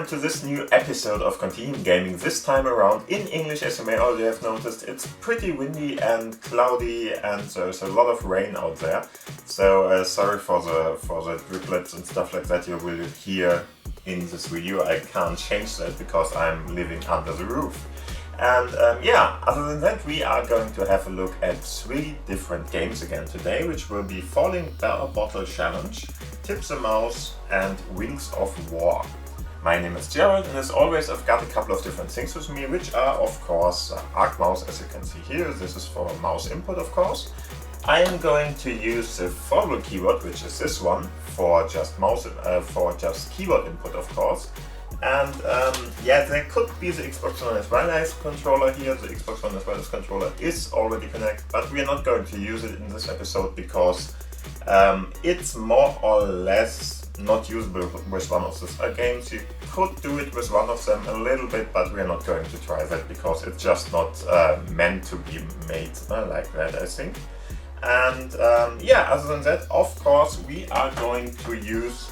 welcome to this new episode of Continuum Gaming. This time around in English, as you may already have noticed. It's pretty windy and cloudy and there's a lot of rain out there. So sorry for the driplets and stuff like that you will hear in this video. I can't change that because I'm living under the roof. And yeah, other than that, we are going to have a look at 3 different games again today, which will be Falling Bottle Challenge, Tips a Mouse and Wings of War. My name is Gerald, and as always I've got a couple of different things with me, which are of course Arc Mouse, as you can see here. This is for mouse input, of course. I am going to use the Foldable keyboard, which is this one, for just keyboard input, of course. And yeah, there could be the Xbox One as wireless controller here. The Xbox One as wireless controller is already connected, but we are not going to use it in this episode because it's more or less not usable with one of these games. You could do it with one of them a little bit, but we are not going to try that because it's just not meant to be made like that, I think. And yeah, other than that, of course, we are going to use,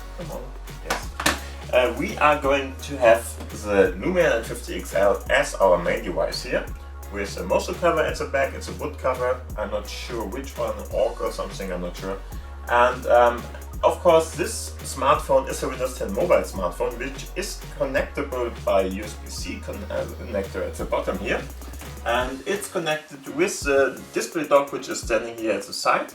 we are going to have the Lumia 50 XL as our main device here, with a Mozo cover at the back. It's a wood cover. I'm not sure which one, orc or something, I'm not sure. And of course, this smartphone is a Windows 10 mobile smartphone, which is connectable by USB-C connector at the bottom here. And it's connected with the display dock, which is standing here at the side.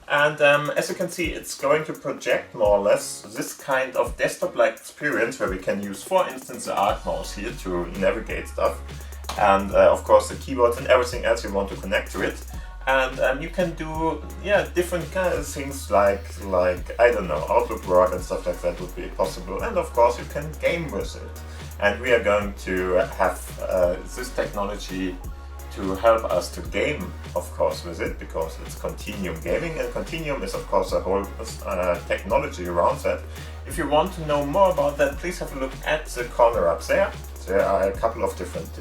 And as you can see, it's going to project more or less this kind of desktop-like experience where we can use, for instance, the Arc Mouse here to navigate stuff. And of course the keyboard and everything else you want to connect to it. And you can do different kind of things like I don't know, Outlook work and stuff like that would be possible. And of course you can game with it. And we are going to have this technology to help us to game, of course, with it, because it's Continuum gaming, and Continuum is of course a whole technology around that. If you want to know more about that, please have a look at the corner up there. There are a couple of different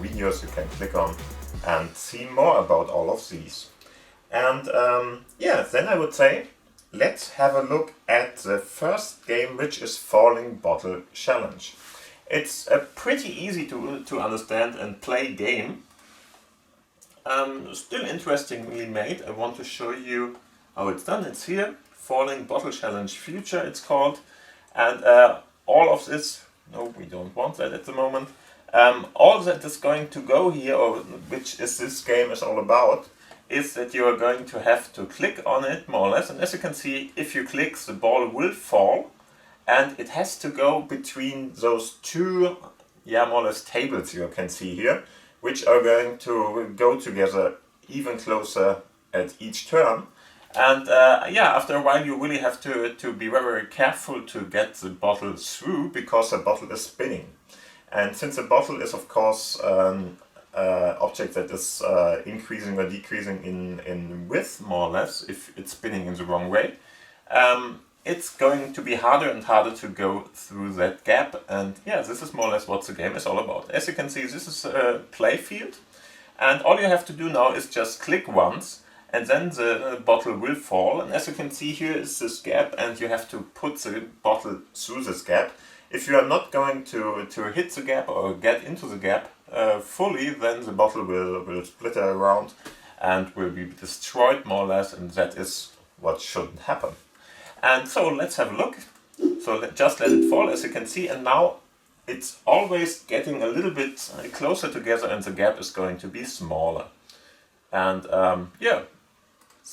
videos you can click on and see more about all of these. And yeah, then I would say let's have a look at the first game, which is Falling Bottle Challenge. It's a pretty easy to understand and play game. Still interestingly made. I want to show you how it's done. It's here, Falling Bottle Challenge Future it's called. And all of this, no, we don't want that at the moment. All that is going to go here, or which is this game is all about, is that you are going to have to click on it more or less. And as you can see, if you click, the ball will fall. And it has to go between those two, more or less tables you can see here, which are going to go together even closer at each turn. And yeah, after a while you really have to be very, very careful to get the bottle through, because the bottle is spinning. And since the bottle is of course an object that is increasing or decreasing in width, more or less, if it's spinning in the wrong way, it's going to be harder and harder to go through that gap. And yeah, this is more or less what the game is all about. As you can see, this is a play field, and all you have to do now is just click once, and then the bottle will fall. And as you can see, here is this gap, and you have to put the bottle through this gap. If you are not going to hit the gap or get into the gap fully, then the bottle will splitter around and will be destroyed more or less, and that is what shouldn't happen. And so let's have a look. So just let it fall, as you can see, and now it's always getting a little bit closer together, and the gap is going to be smaller. And yeah,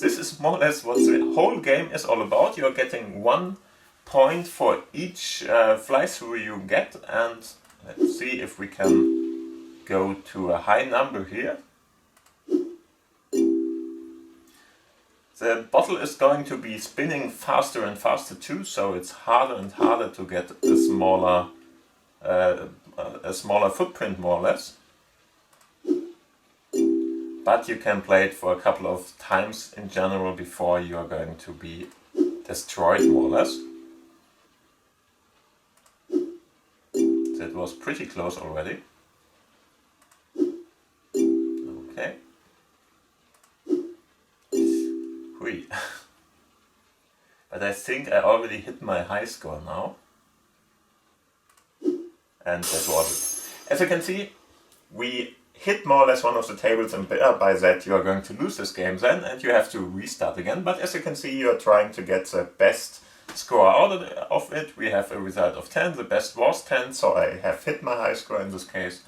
this is more or less what the whole game is all about. You're getting 1 point for each fly through you get, and let's see if we can go to a high number here. The bottle is going to be spinning faster and faster too, so it's harder and harder to get a smaller footprint, more or less. But you can play it for a couple of times in general before you are going to be destroyed, more or less. That was pretty close already. Okay. Hui. But I think I already hit my high score now. And that was it. As you can see, we hit more or less one of the tables, and by that you are going to lose this game then, and you have to restart again. But as you can see, you are trying to get the best score out of it. We have a result of 10, the best was 10, so I have hit my high score in this case.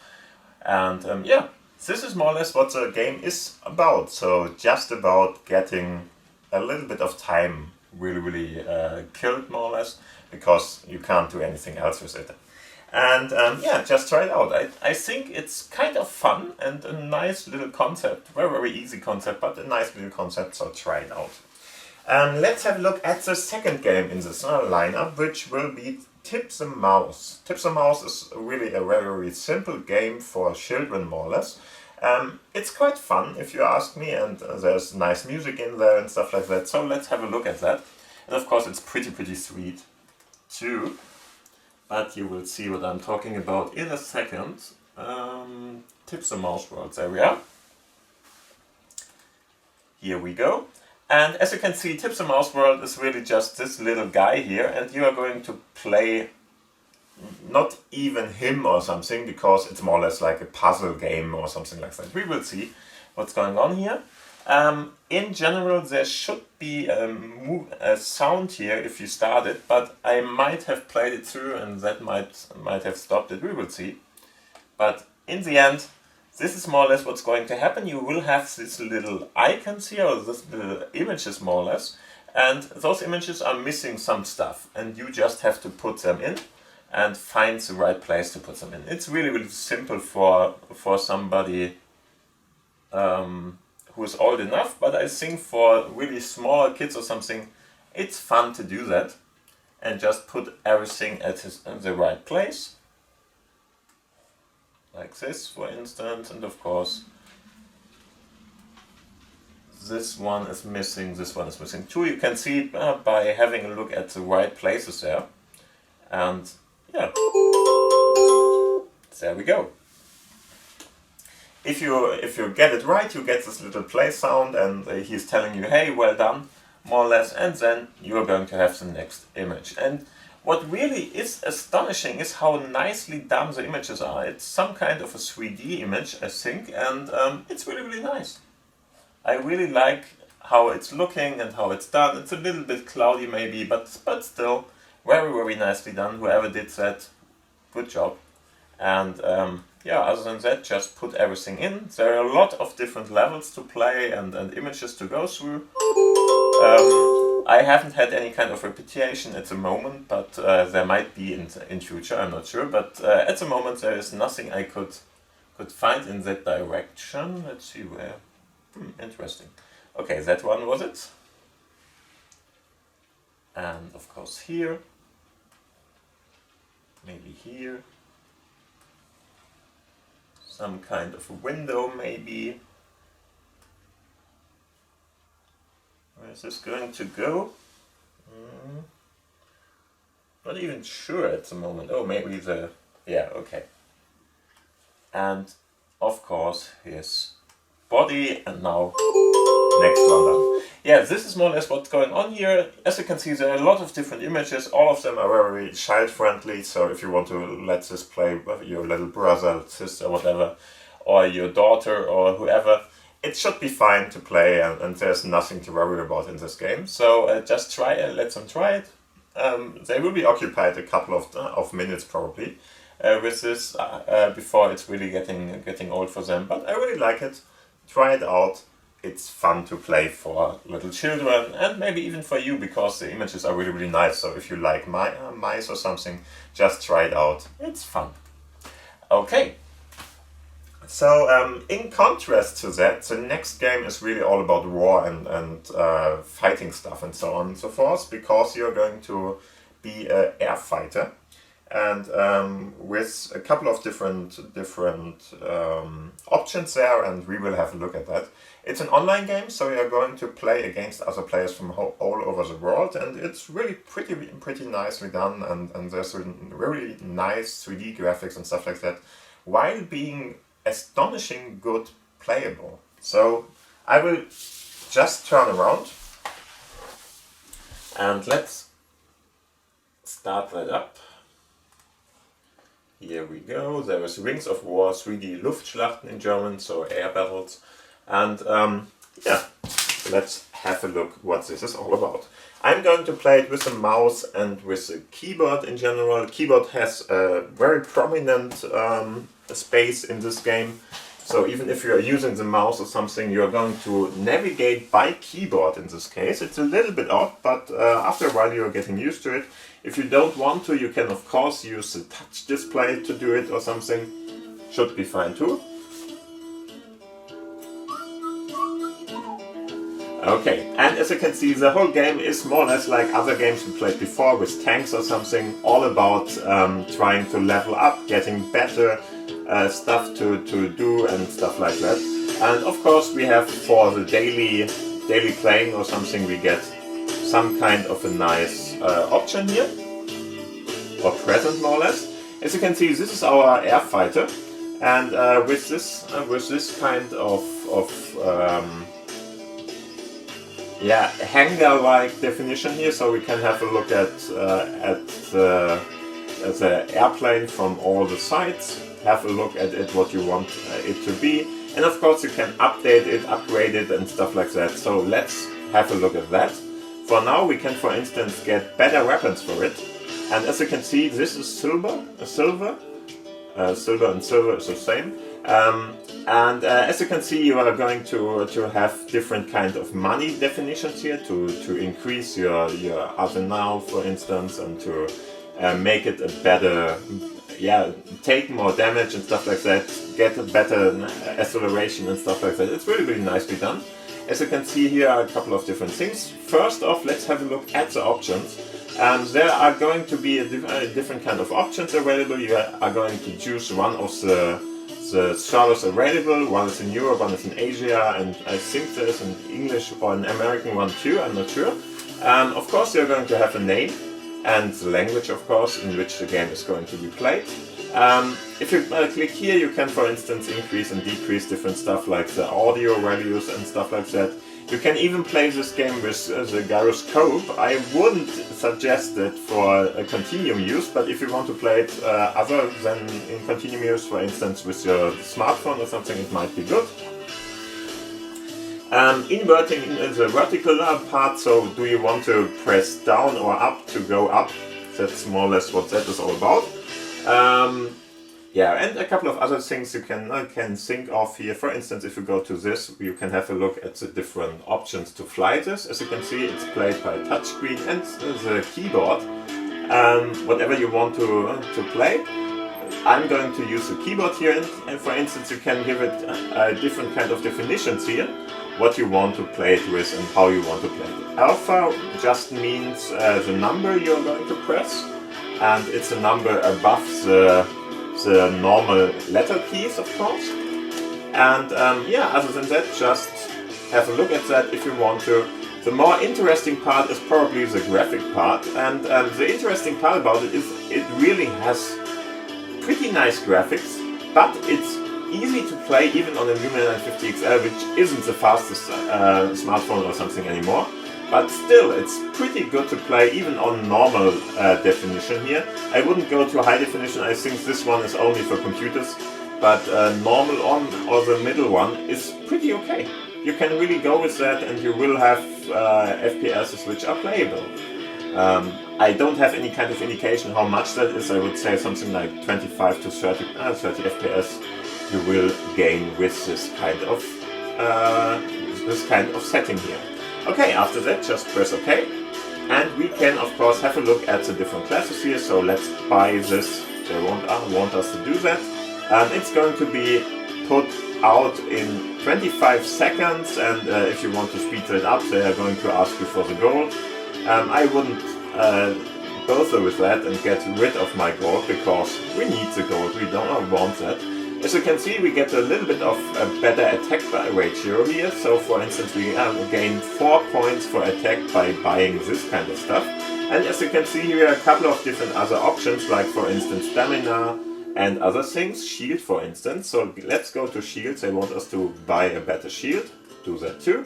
And yeah, this is more or less what the game is about. So just about getting a little bit of time really killed, more or less, because you can't do anything else with it. And yeah, just try it out. I think it's kind of fun and a nice little concept. Very easy concept, but a nice little concept, so try it out. Let's have a look at the second game in this lineup, which will be Tip the Mouse. Tip the Mouse is really a very simple game for children, more or less. It's quite fun, if you ask me, and there's nice music in there and stuff like that. So let's have a look at that. And of course it's pretty sweet too. But you will see what I'm talking about in a second. Tip the Mouse World, there we are. Here we go. And as you can see, Tip the Mouse World is really just this little guy here, and you are going to play not even him or something, because it's more or less like a puzzle game or something like that. We will see what's going on here. In general, there should be a sound here if you start it, but I might have played it through and that might have stopped it. We will see. But in the end, this is more or less what's going to happen. You will have these little icons here, or these little images more or less, and those images are missing some stuff, and you just have to put them in and find the right place to put them in. It's really simple for somebody who is old enough, but I think for really smaller kids or something, it's fun to do that and just put everything at the right place. Like this, for instance, and of course this one is missing, this one is missing too. You can see it by having a look at the right places there. And yeah, there we go. If you get it right, you get this little play sound, and he's telling you, hey, well done, more or less, and then you're going to have the next image. And what really is astonishing is how nicely done the images are. It's some kind of a 3D image, I think, and it's really nice. I really like how it's looking and how it's done. It's a little bit cloudy maybe, but still very nicely done. Whoever did that, good job. And yeah, other than that, just put everything in. There are a lot of different levels to play and images to go through. I haven't had any kind of repetition at the moment, but there might be in future, I'm not sure. But at the moment there is nothing I could find in that direction. Let's see where. Interesting. Okay, that one was it. And of course here. Maybe here. Some kind of a window maybe. Where is this going to go? Not even sure at the moment. Oh, maybe yeah, okay. And of course his body, and now next one done. Yeah, this is more or less what's going on here. As you can see, there are a lot of different images. All of them are very child friendly, so if you want to let this play with your little brother, sister, whatever, or your daughter or whoever, it should be fine to play, and there's nothing to worry about in this game. So just try it, let them try it. They will be occupied a couple of minutes probably with this before it's really getting old for them. But I really like it. Try it out. It's fun to play for little children and maybe even for you, because the images are really nice. So if you like mice or something, just try it out. It's fun. Okay. So in contrast to that, the next game is really all about war and fighting stuff and so on and so forth, because you're going to be an air fighter, and with a couple of different options there, and we will have a look at that. It's an online game, so you're going to play against other players from all over the world, and it's really pretty nicely done, and there's a really nice 3D graphics and stuff like that, while being astonishing good playable. So I will just turn around and let's start that up. Here we go. There is Rings of War, 3D Luftschlachten in German, so air battles. And yeah, let's have a look what this is all about. I'm going to play it with a mouse and with a keyboard in general. The keyboard has a very prominent space in this game. So even if you're using the mouse or something, you're going to navigate by keyboard in this case. It's a little bit odd, but after a while you're getting used to it. If you don't want to, you can of course use the touch display to do it or something. Should be fine too. Okay, and as you can see, the whole game is more or less like other games we played before with tanks or something, all about trying to level up, getting better stuff to do and stuff like that. And of course we have for the daily playing or something, we get some kind of a nice option here, or present more or less. As you can see, this is our air fighter, and with this kind of yeah, hangar-like definition here, so we can have a look at the airplane from all the sides, have a look at it, what you want it to be, and of course you can update it, upgrade it and stuff like that. So let's have a look at that. For now we can, for instance, get better weapons for it, and as you can see, this is silver and silver is the same. And as you can see, you are going to have different kind of money definitions here to increase your arsenal, for instance, and to make it a better, yeah, take more damage and stuff like that, get a better acceleration and stuff like that. It's really, really nicely done. As you can see, here are a couple of different things. First off, let's have a look at the options. There are going to be a different kind of options available. You are going to choose one of the servers available. One is in Europe, one is in Asia, and I think there is an English or an American one too, I'm not sure. Of course you're going to have a name and the language, of course, in which the game is going to be played. If you click here, you can, for instance, increase and decrease different stuff like the audio values and stuff like that. You can even play this game with the gyroscope. I wouldn't suggest it for a Continuum use, but if you want to play it other than in Continuum use, for instance with your smartphone or something, it might be good. Inverting in the vertical part, so do you want to press down or up to go up? That's more or less what that is all about. Yeah, and a couple of other things you can think of here. For instance, if you go to this, you can have a look at the different options to fly this. As you can see, it's played by touchscreen and the keyboard. Whatever you want to play. I'm going to use the keyboard here, and for instance, you can give it a different kind of definitions here, what you want to play it with and how you want to play it. Alpha just means the number you're going to press, and it's a number above the normal letter keys, of course. And yeah, other than that, just have a look at that if you want to. The more interesting part is probably the graphic part, and the interesting part about it is it really has pretty nice graphics, but it's easy to play even on a Lumia 950 XL, which isn't the fastest smartphone or something anymore. But still, it's pretty good to play even on normal definition here. I wouldn't go to high definition, I think this one is only for computers, but normal on or the middle one is pretty okay. You can really go with that and you will have FPSs which are playable. I don't have any kind of indication how much that is. I would say something like 25 to 30 FPS you will gain with this kind of setting here. Okay, after that just press OK, and we can of course have a look at the different classes here. So let's buy this. They want us to do that. It's going to be put out in 25 seconds, and if you want to speed it up, they are going to ask you for the gold. I wouldn't bother with that and get rid of my gold, because we need the gold, we don't want that. As you can see, we get a little bit of a better attack ratio here. So for instance, we gain 4 points for attack by buying this kind of stuff. And as you can see here, a couple of different other options, like for instance stamina and other things, shield for instance. So let's go to shields. They want us to buy a better shield. Do that too.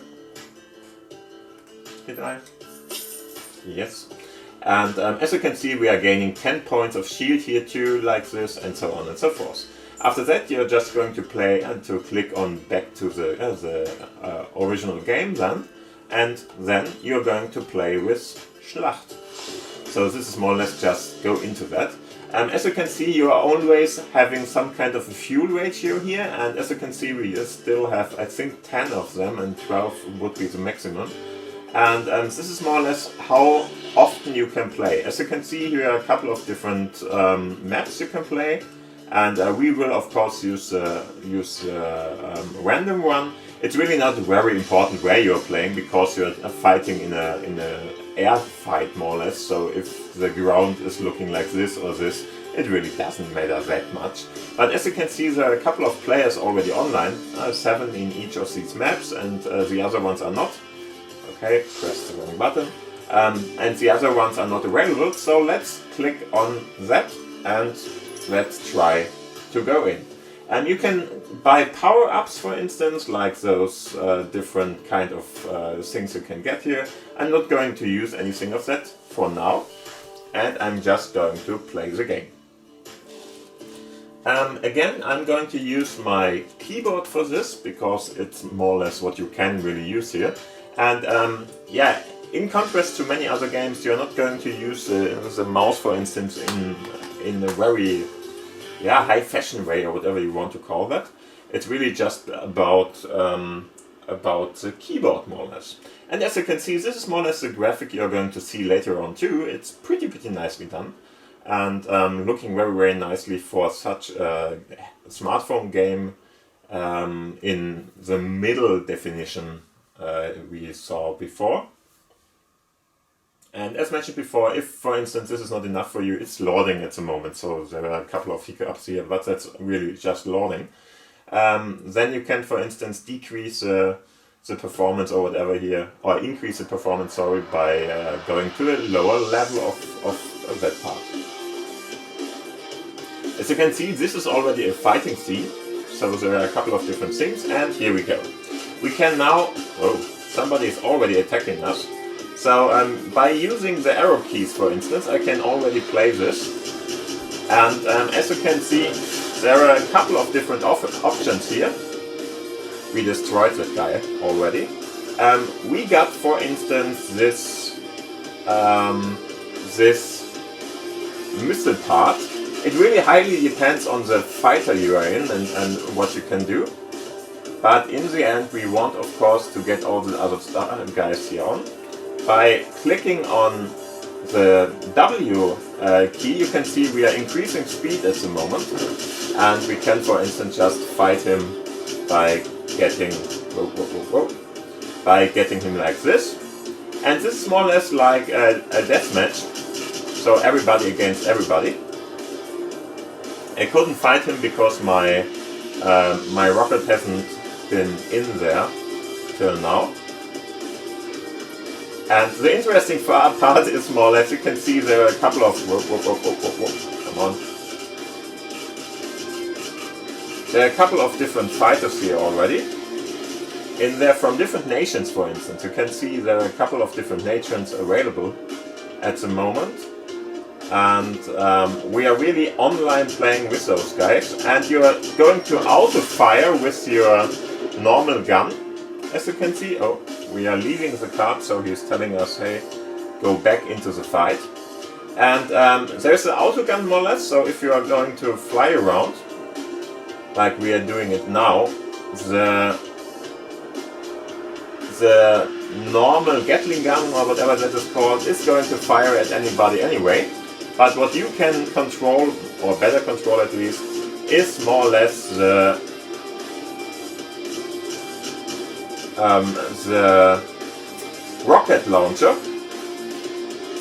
Did I? Yes. And as you can see, we are gaining 10 points of shield here too, like this, and so on and so forth. After that, you're just going to play and to click on back to the original game then, and then you're going to play with Schlacht. So this is more or less just go into that. As you can see, you are always having some kind of a fuel ratio here, and as you can see, we still have, I think, 10 of them, and 12 would be the maximum. And this is more or less how often you can play. As you can see, here are a couple of different maps you can play, and we will of course use random one. It's really not very important where you're playing, because you're fighting in a air fight more or less, so if the ground is looking like this or this, it really doesn't matter that much. But as you can see, there are a couple of players already online, 7 in each of these maps, and the other ones are not. Okay, press the wrong button. And the other ones are not available, so let's click on that and let's try to go in. And you can buy power-ups, for instance, like those different kind of things you can get here. I'm not going to use anything of that for now, and I'm just going to play the game. Again, I'm going to use my keyboard for this, because it's more or less what you can really use here. And yeah, in contrast to many other games, you're not going to use the mouse, for instance, in a very high fashion way, or whatever you want to call that. It's really just about the keyboard, more or less. And as you can see, this is more or less the graphic you're going to see later on too. It's pretty nicely done, and looking very nicely for such a smartphone game in the middle definition we saw before. And as mentioned before, if for instance this is not enough for you, it's loading at the moment, so there are a couple of hiccups here, but that's really just loading. Then you can, for instance, decrease the performance or whatever here, or increase the performance, sorry, by going to a lower level of that part. As you can see, this is already a fighting scene, so there are a couple of different things, and here we go. We can now... Whoa, somebody is already attacking us. So by using the arrow keys, for instance, I can already play this. And as you can see, there are a couple of different options here. We destroyed that guy already. We got, for instance, this missile part. It really highly depends on the fighter you are in and what you can do. But in the end, we want, of course, to get all the other guys here on. By clicking on the W key, you can see we are increasing speed at the moment, and we can, for instance, just fight him by getting him like this. And this is more or less like a deathmatch, so everybody against everybody. I couldn't fight him because my rocket hasn't been in there till now. And the interesting part is more or less, you can see there are a couple of... Come on. There are a couple of different fighters here already. They're from different nations, for instance. You can see there are a couple of different nations available at the moment. And we are really online playing with those guys. And you are going to auto-fire with your normal gun. As you can see, we are leaving the card, so he's telling us, hey, go back into the fight. And there's the autogun more or less, so if you are going to fly around, like we are doing it now, the normal Gatling gun, or whatever that is called, is going to fire at anybody anyway. But what you can control, or better control at least, is more or less the rocket launcher.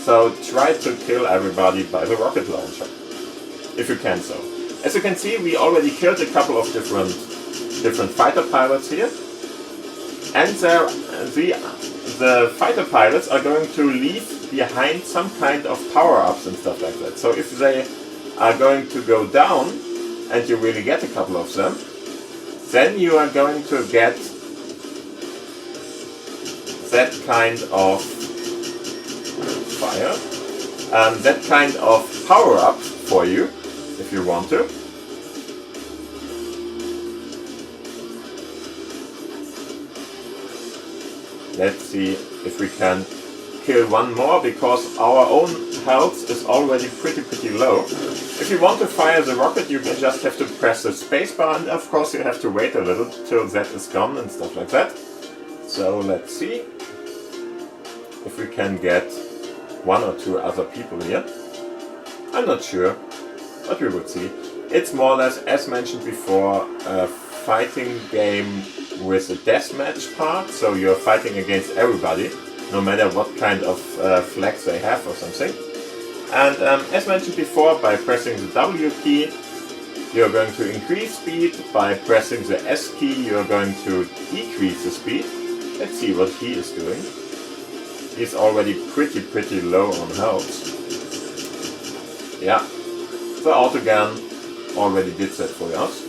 So try to kill everybody by the rocket launcher, if you can so. As you can see, we already killed a couple of different fighter pilots here. And the fighter pilots are going to leave behind some kind of power-ups and stuff like that. So if they are going to go down, and you really get a couple of them, then you are going to get that kind of fire. that kind of power-up for you, if you want to. Let's see if we can kill one more, because our own health is already pretty low. If you want to fire the rocket, you just have to press the spacebar, and of course you have to wait a little till that is gone and stuff like that. So let's see if we can get one or two other people here. I'm not sure, but we will see. It's more or less, as mentioned before, a fighting game with a deathmatch part, so you're fighting against everybody, no matter what kind of flags they have or something. And as mentioned before, by pressing the W key, you're going to increase speed. By pressing the S key, you're going to decrease the speed. Let's see what he is doing. He's already pretty low on health. Yeah, the autogun already did that for us.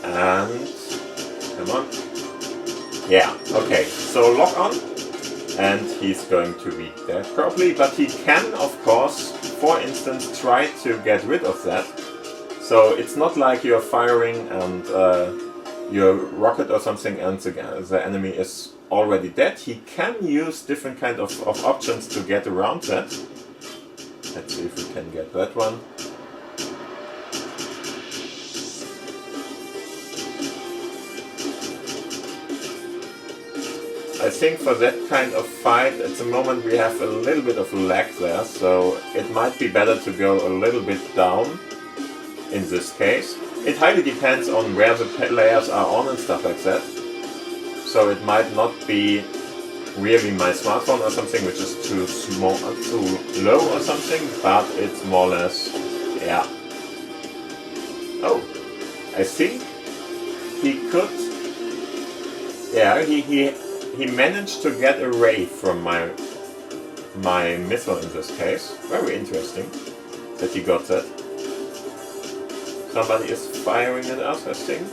And come on. Yeah, okay, so lock on, and he's going to be dead probably, but he can, of course, for instance, try to get rid of that. So it's not like you're firing and your rocket or something and the enemy is already dead. He can use different kind of options to get around that. Let's see if we can get that one. I think for that kind of fight, at the moment we have a little bit of lag there, so it might be better to go a little bit down in this case. It highly depends on where the players are on and stuff like that. So it might not be really my smartphone or something which is too small, too low or something, but it's more or less, yeah. Oh, I think he could, yeah, he managed to get away from my missile in this case. Very interesting that he got that. Somebody is firing at us, I think.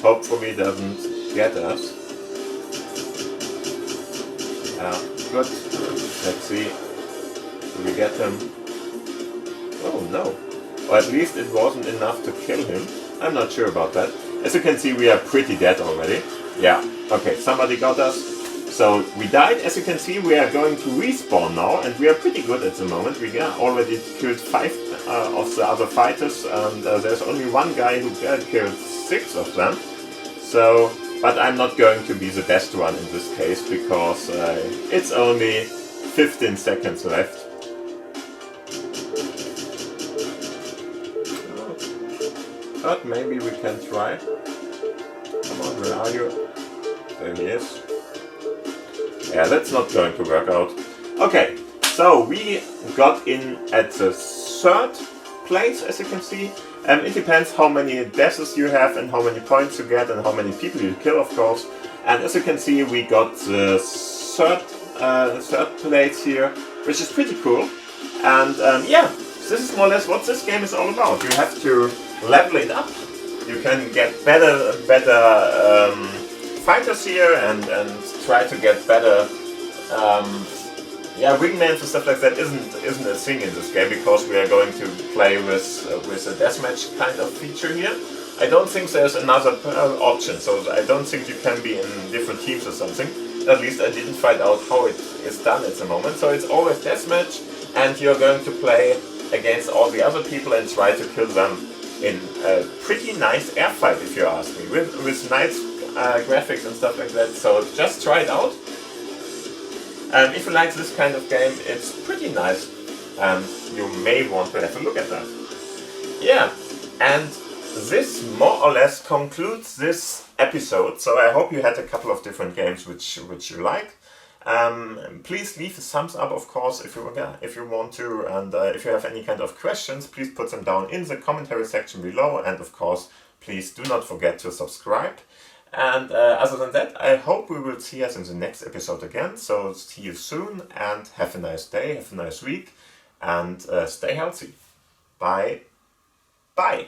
Hopefully doesn't get us. Yeah, good. Let's see. Do we get him? Oh no. Or at least it wasn't enough to kill him. I'm not sure about that. As you can see, we are pretty dead already. Yeah, okay, somebody got us. So we died. As you can see, we are going to respawn now, and we are pretty good at the moment. We already killed 5 of the other fighters, and there's only one guy who killed 6 of them. So, but I'm not going to be the best one in this case, because it's only 15 seconds left. But maybe we can try. Come on, where are you? There he is. Yeah, that's not going to work out. Okay, so we got in at the 3rd place, as you can see. It depends how many deaths you have and how many points you get and how many people you kill, of course. And as you can see, we got the 3rd place here, which is pretty cool. And yeah, this is more or less what this game is all about. You have to level it up. You can get better fighters here and try to get better yeah, wingmans and stuff like that isn't a thing in this game, because we are going to play with a deathmatch kind of feature here. I don't think there's another option, so I don't think you can be in different teams or something. At least I didn't find out how it is done at the moment. So it's always deathmatch, and you're going to play against all the other people and try to kill them in a pretty nice air fight, if you ask me, with nice graphics and stuff like that. So just try it out. If you like this kind of game, it's pretty nice, and you may want to have a look at that. Yeah, and this more or less concludes this episode. So I hope you had a couple of different games which you like. Please leave a thumbs up, of course, if you want to, and if you have any kind of questions, please put them down in the commentary section below, and of course, please do not forget to subscribe. And other than that, I hope we will see us in the next episode again. So see you soon, and have a nice day, have a nice week, and stay healthy. Bye. Bye.